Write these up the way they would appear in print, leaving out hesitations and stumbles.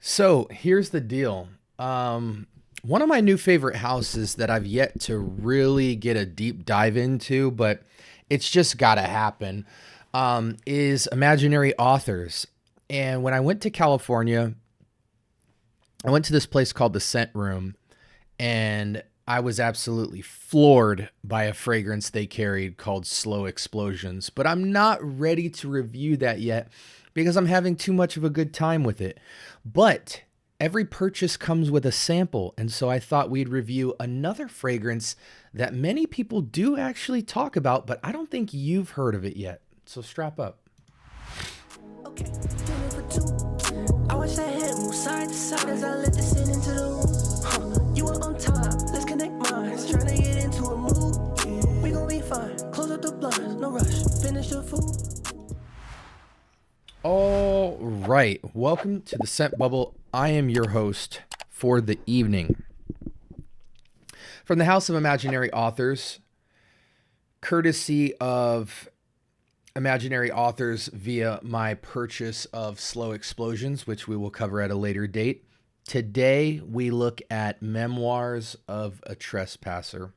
So here's the deal. One of my new favorite houses that I've yet to really get a deep dive into, but it's just got to happen, is Imaginary Authors. And when I went to California, I went to this place called the Scent Room, and I was absolutely floored by a fragrance they carried called Slow Explosions. But I'm not ready to review that yet because I'm having too much of a good time with it. But every purchase comes with a sample, and so I thought we'd review another fragrance that many people do actually talk about, but I don't think you've heard of it yet. So strap up. Okay. I watch that head move side to side as I let the sin into the room. You are on top, let's connect minds. Trying to get into a mood. We gon' be fine. Close up the blinds, no rush. Finish the food. All right. Welcome to the Scent Bubble. I am your host for the evening. From the House of Imaginary Authors, courtesy of Imaginary Authors via my purchase of Slow Explosions, which we will cover at a later date. Today, we look at Memoirs of a Trespasser.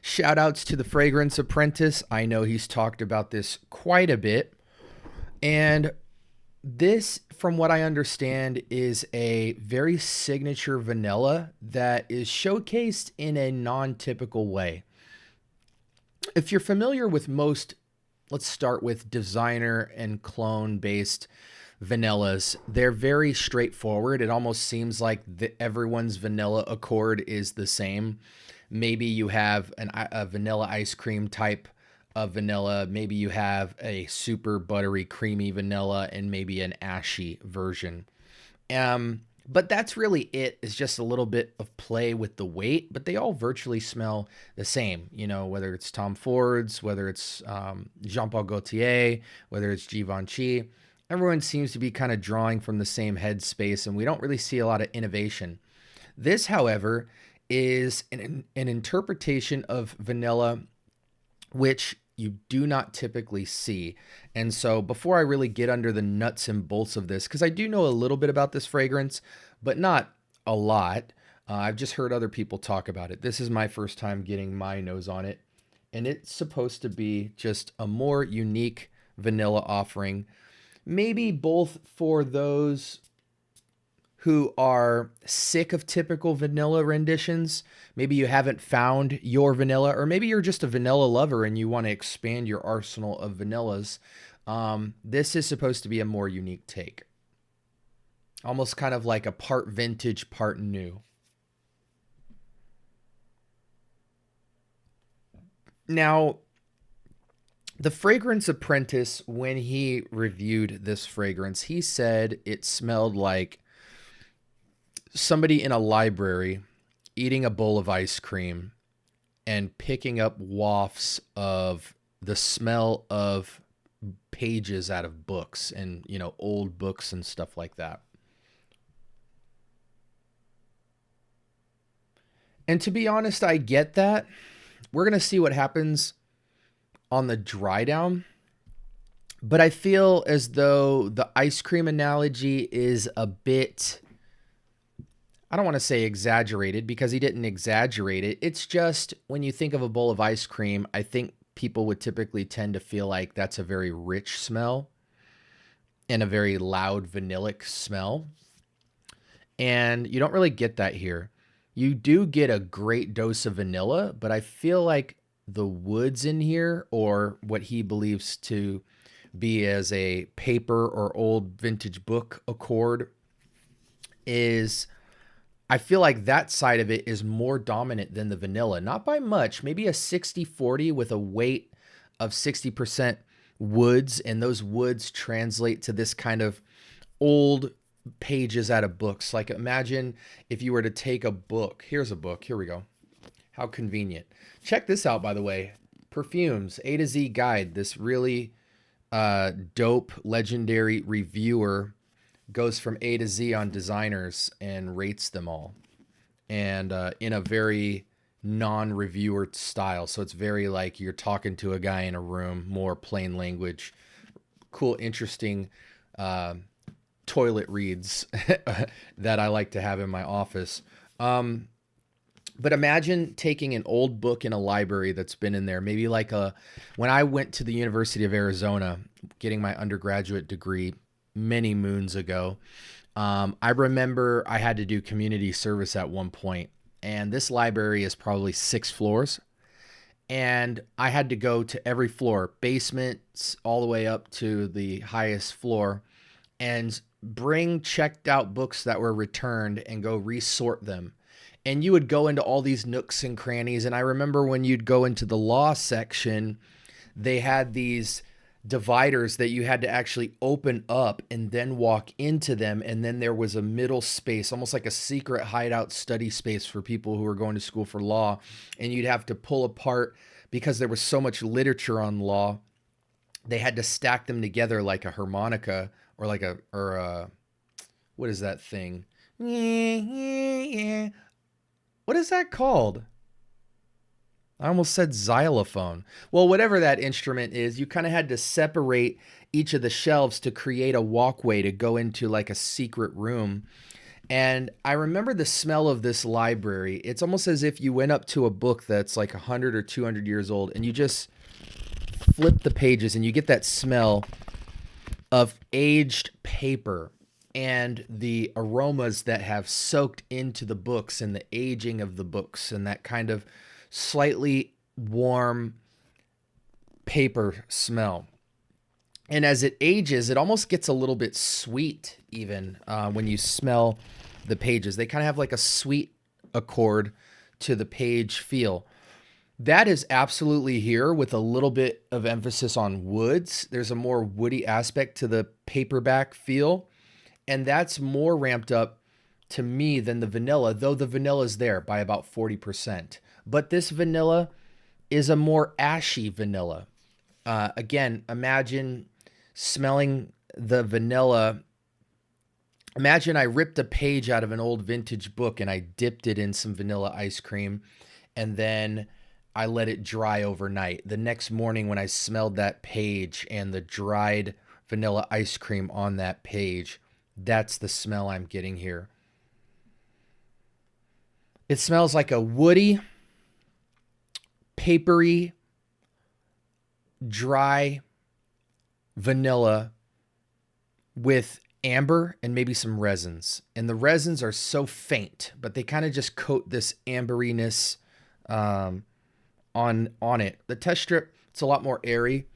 Shout outs to the Fragrance Apprentice. I know he's talked about this quite a bit. And this, from what I understand, is a very signature vanilla that is showcased in a non-typical way. If you're familiar with most, let's start with designer and clone based vanillas. They're very straightforward. It almost seems like everyone's vanilla accord is the same. Maybe you have a vanilla ice cream type of vanilla. Maybe you have a super buttery, creamy vanilla and maybe an ashy version. But that's really it. It's just a little bit of play with the weight, but they all virtually smell the same. You know, whether it's Tom Ford's, whether it's Jean-Paul Gaultier, whether it's Givenchy, everyone seems to be kind of drawing from the same headspace, and we don't really see a lot of innovation. This, however, is an interpretation of vanilla which you do not typically see. And so before I really get under the nuts and bolts of this, because I do know a little bit about this fragrance, but not a lot. I've just heard other people talk about it. This is my first time getting my nose on it. And it's supposed to be just a more unique vanilla offering. Maybe both for those who are sick of typical vanilla renditions. Maybe you haven't found your vanilla, or maybe you're just a vanilla lover and you want to expand your arsenal of vanillas. This is supposed to be a more unique take. Almost kind of like a part vintage, part new. Now, the Fragrance Apprentice, when he reviewed this fragrance, he said it smelled like somebody in a library eating a bowl of ice cream and picking up wafts of the smell of pages out of books and, you know, old books and stuff like that. And to be honest, I get that. We're going to see what happens on the dry down. But I feel as though the ice cream analogy is a bit, I don't want to say exaggerated, because he didn't exaggerate it. It's just when you think of a bowl of ice cream, I think people would typically tend to feel like that's a very rich smell and a very loud vanillic smell. And you don't really get that here. You do get a great dose of vanilla, but I feel like the woods in here, or what he believes to be as a paper or old vintage book accord, is, I feel like that side of it is more dominant than the vanilla. Not by much, maybe a 60-40 with a weight of 60% woods, and those woods translate to this kind of old pages out of books. Like, imagine if you were to take a book. Here's a book. Here we go. How convenient. Check this out, by the way. Perfumes, A to Z guide. This really dope, legendary reviewer goes from A to Z on designers and rates them all. And in a very non-reviewer style. So it's very like you're talking to a guy in a room, more plain language. Cool, interesting toilet reads that I like to have in my office. But imagine taking an old book in a library that's been in there, maybe like when I went to the University of Arizona getting my undergraduate degree many moons ago. I remember I had to do community service at one point, and this library is probably 6 floors. And I had to go to every floor, basements all the way up to the highest floor, and bring checked out books that were returned and go resort them. And you would go into all these nooks and crannies. And I remember when you'd go into the law section, they had these dividers that you had to actually open up and then walk into them. And then there was a middle space, almost like a secret hideout study space for people who were going to school for law. And you'd have to pull apart, because there was so much literature on law, they had to stack them together like a harmonica, or like what is that thing? What is that called? I almost said xylophone. Well, whatever that instrument is, you kind of had to separate each of the shelves to create a walkway to go into like a secret room. And I remember the smell of this library. It's almost as if you went up to a book that's like 100 or 200 years old, and you just flip the pages and you get that smell of aged paper and the aromas that have soaked into the books and the aging of the books and that kind of slightly warm paper smell. And as it ages, it almost gets a little bit sweet even when you smell the pages. They kind of have like a sweet accord to the page feel. That is absolutely here, with a little bit of emphasis on woods. There's a more woody aspect to the paperback feel, and that's more ramped up to me than the vanilla, though the vanilla is there by about 40%. But this vanilla is a more ashy vanilla. Again, imagine smelling the vanilla. Imagine I ripped a page out of an old vintage book and I dipped it in some vanilla ice cream, and then I let it dry overnight. The next morning when I smelled that page and the dried vanilla ice cream on that page, that's the smell I'm getting here. It smells like a woody, papery, dry vanilla with amber and maybe some resins. And the resins are so faint, but they kind of just coat this amberiness on it. The test strip, it's a lot more airy.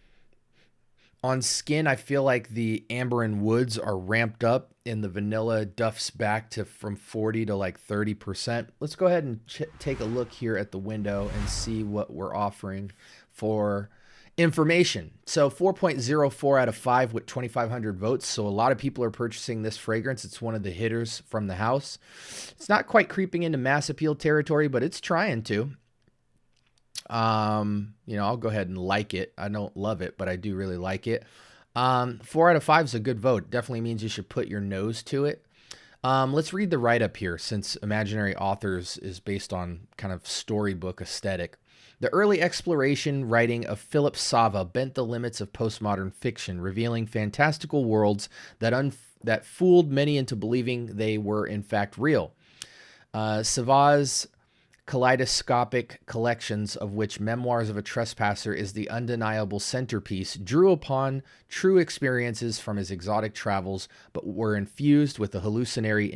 On skin, I feel like the amber and woods are ramped up, and the vanilla duffs back to from 40 to like 30%. Let's go ahead and take a look here at the window and see what we're offering for information. So 4.04 out of 5 with 2,500 votes. So a lot of people are purchasing this fragrance. It's one of the hitters from the house. It's not quite creeping into mass appeal territory, but it's trying to. I'll go ahead and like it. I don't love it, but I do really like it. 4 out of 5 is a good vote. Definitely means you should put your nose to it. Let's read the write-up here, since Imaginary Authors is based on kind of storybook aesthetic. The early exploration writing of Philip Sava bent the limits of postmodern fiction, revealing fantastical worlds that fooled many into believing they were in fact real. Sava's kaleidoscopic collections, of which Memoirs of a Trespasser is the undeniable centerpiece, drew upon true experiences from his exotic travels, but were infused with a hallucinatory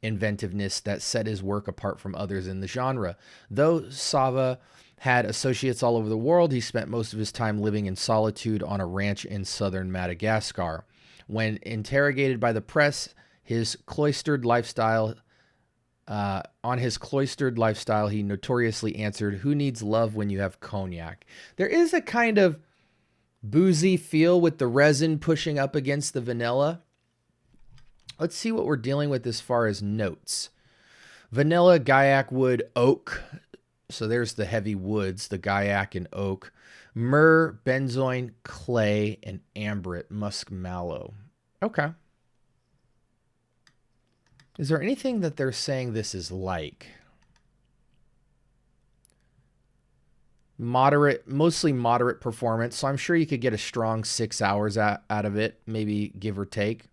inventiveness that set his work apart from others in the genre. Though Sava had associates all over the world, he spent most of his time living in solitude on a ranch in southern Madagascar. When interrogated by the press, his cloistered lifestyle he notoriously answered, "Who needs love when you have cognac?" There is a kind of boozy feel with the resin pushing up against the vanilla. Let's see what we're dealing with as far as notes. Vanilla, guaiac, wood, oak. So there's the heavy woods, the guaiac and oak. Myrrh, benzoin, clay, and ambret, musk mallow. Okay. Is there anything that they're saying this is like? moderate, mostly moderate performance. So I'm sure you could get a strong 6 hours out of it, maybe give or take.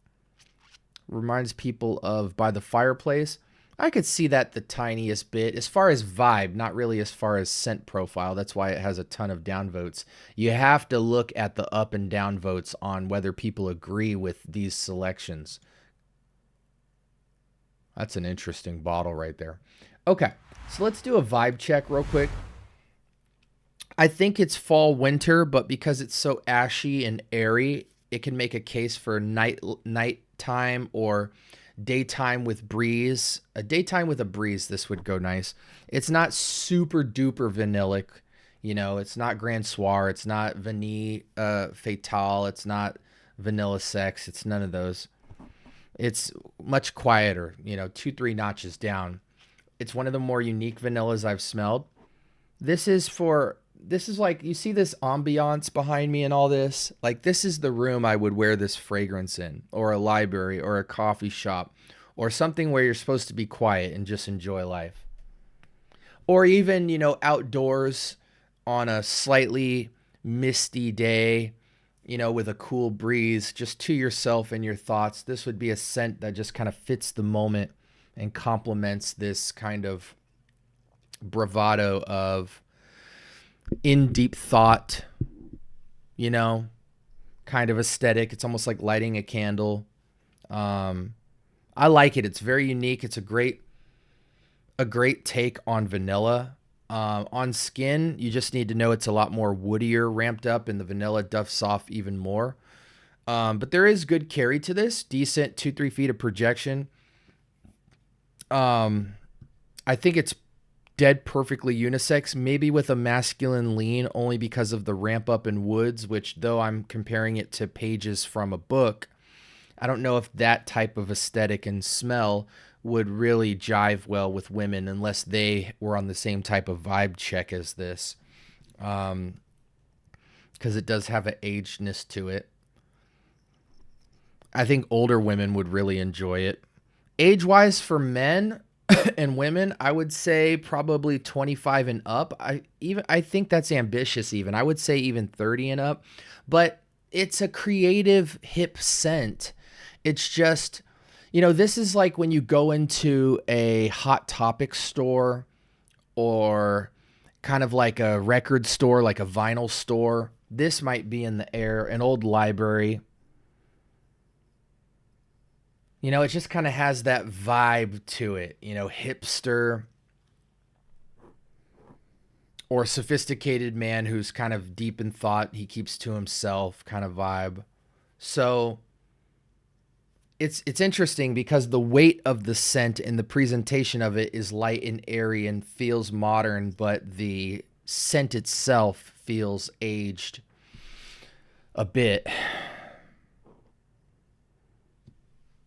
Reminds people of By the Fireplace. I could see that the tiniest bit. As far as vibe, not really as far as scent profile. That's why it has a ton of downvotes. You have to look at the up and down votes on whether people agree with these selections. That's an interesting bottle right there. Okay, so let's do a vibe check real quick. I think it's fall winter, but because it's so ashy and airy, it can make a case for nighttime or daytime with breeze. A daytime with a breeze, this would go nice. It's not super duper vanillic, you know. It's not Grand Soir. It's not Vanille Fatale. It's not Vanilla Sex. It's none of those. It's much quieter, you know, 2-3 notches down. It's one of the more unique vanillas I've smelled. This is like, you see this ambiance behind me and all this? Like, this is the room I would wear this fragrance in, or a library, or a coffee shop, or something where you're supposed to be quiet and just enjoy life. Or even, you know, outdoors on a slightly misty day, you know, with a cool breeze, just to yourself and your thoughts. This would be a scent that just kind of fits the moment and complements this kind of bravado of in deep thought, you know, kind of aesthetic. It's almost like lighting a candle. I like it. It's very unique. It's a great take on vanilla. On skin, you just need to know it's a lot more woodier, ramped up, and the vanilla duffs off even more. But there is good carry to this. Decent 2-3 feet of projection. I think it's dead perfectly unisex, maybe with a masculine lean, only because of the ramp up in woods, which, though I'm comparing it to pages from a book, I don't know if that type of aesthetic and smell would really jive well with women unless they were on the same type of vibe check as this. Because it does have an agedness to it. I think older women would really enjoy it. Age-wise for men and women, I would say probably 25 and up. I think that's ambitious even. I would say even 30 and up. But it's a creative, hip scent. It's just, you know, this is like when you go into a Hot Topic store or kind of like a record store, like a vinyl store. This might be in the air, an old library. You know, it just kind of has that vibe to it, you know, hipster or sophisticated man who's kind of deep in thought, he keeps to himself kind of vibe. So it's interesting because the weight of the scent and the presentation of it is light and airy and feels modern, but the scent itself feels aged a bit.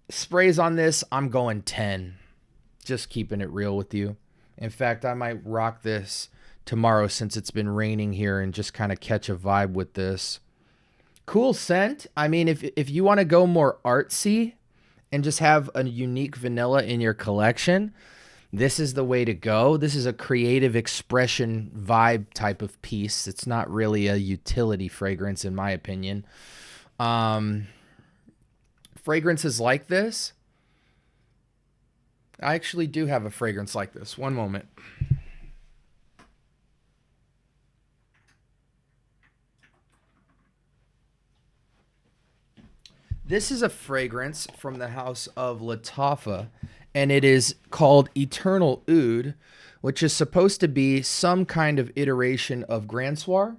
Sprays on this, I'm going 10. Just keeping it real with you. In fact, I might rock this tomorrow since it's been raining here and just kind of catch a vibe with this. Cool scent. I mean, if you want to go more artsy and just have a unique vanilla in your collection, this is the way to go. This is a creative expression vibe type of piece. It's not really a utility fragrance, in my opinion. Fragrances like this, I actually do have a fragrance like this. One moment. This is a fragrance from the house of Lattafa, and it is called Eternal Oud, which is supposed to be some kind of iteration of Grand Soir.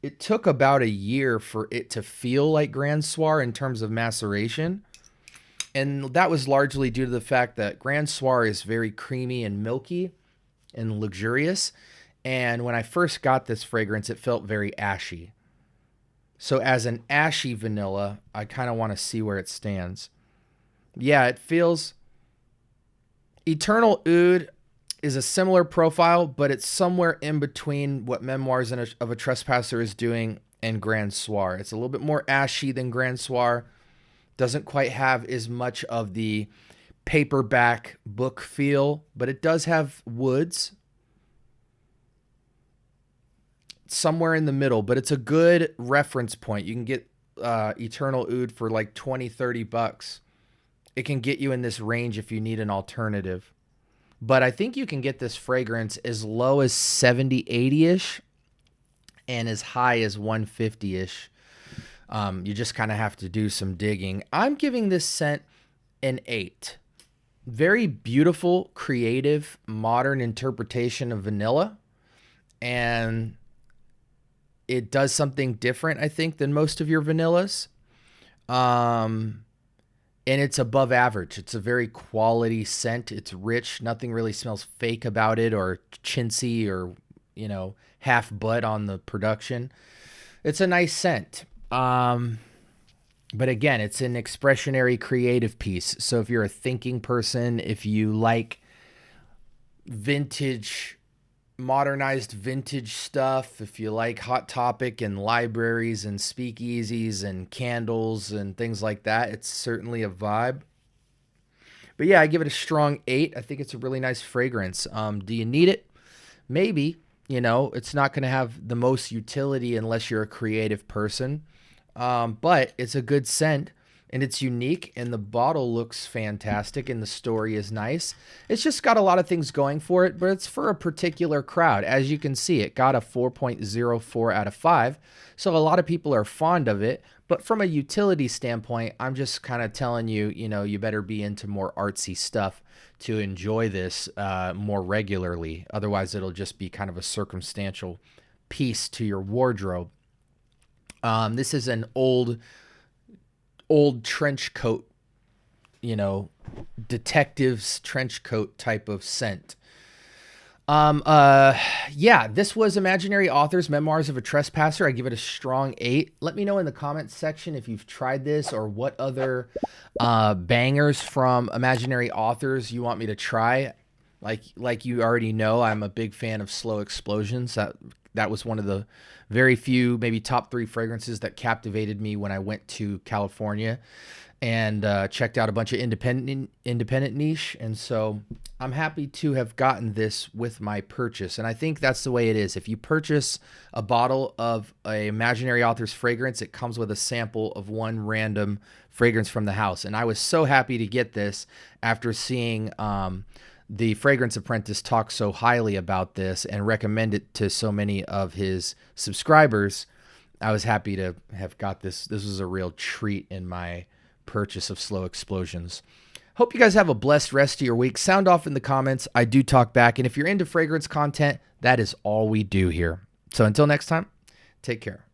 It took about a year for it to feel like Grand Soir in terms of maceration. And that was largely due to the fact that Grand Soir is very creamy and milky and luxurious. And when I first got this fragrance, it felt very ashy. So as an ashy vanilla, I kind of want to see where it stands. Yeah, it feels... Eternal Oud is a similar profile, but it's somewhere in between what Memoirs of a Trespasser is doing and Grand Soir. It's a little bit more ashy than Grand Soir. Doesn't quite have as much of the paperback book feel, but it does have woods. somewhere in the middle, but it's a good reference point. You can get Eternal Oud for like 20, 30 bucks. It can get you in this range if you need an alternative. But I think you can get this fragrance as low as 70, 80-ish and as high as 150-ish. You just kind of have to do some digging. I'm giving this scent an 8. Very beautiful, creative, modern interpretation of vanilla. And it does something different, I think, than most of your vanillas. And it's above average. It's a very quality scent. It's rich. Nothing really smells fake about it or chintzy or, half butt on the production. It's a nice scent. But again, it's an expressionary creative piece. So if you're a thinking person, if you like modernized vintage stuff, if you like Hot Topic and libraries and speakeasies and candles and things like that, it's certainly a vibe. But yeah, I give it a strong 8. I think it's a really nice fragrance. Do you need it? Maybe. It's not going to have the most utility unless you're a creative person. But it's a good scent. And it's unique, and the bottle looks fantastic, and the story is nice. It's just got a lot of things going for it, but it's for a particular crowd. As you can see, it got a 4.04 out of 5, so a lot of people are fond of it. But from a utility standpoint, I'm just kind of telling you, you better be into more artsy stuff to enjoy this more regularly. Otherwise, it'll just be kind of a circumstantial piece to your wardrobe. This is an old trench coat, detective's trench coat type of scent. Yeah, this was Imaginary Authors, Memoirs of a Trespasser. I give it a strong 8. Let me know in the comments section if you've tried this or what other bangers from Imaginary Authors you want me to try. Like you already know, I'm a big fan of Slow Explosions. That was one of the very few, maybe top 3 fragrances that captivated me when I went to California and checked out a bunch of independent niche. And so I'm happy to have gotten this with my purchase. And I think that's the way it is. If you purchase a bottle of a Imaginary Authors fragrance, it comes with a sample of one random fragrance from the house. And I was so happy to get this after seeing the Fragrance Apprentice talk so highly about this and recommend it to so many of his subscribers. I was happy to have got this. This was a real treat in my purchase of Slow Explosions. Hope you guys have a blessed rest of your week. Sound off in the comments. I do talk back. And if you're into fragrance content, that is all we do here. So until next time, take care.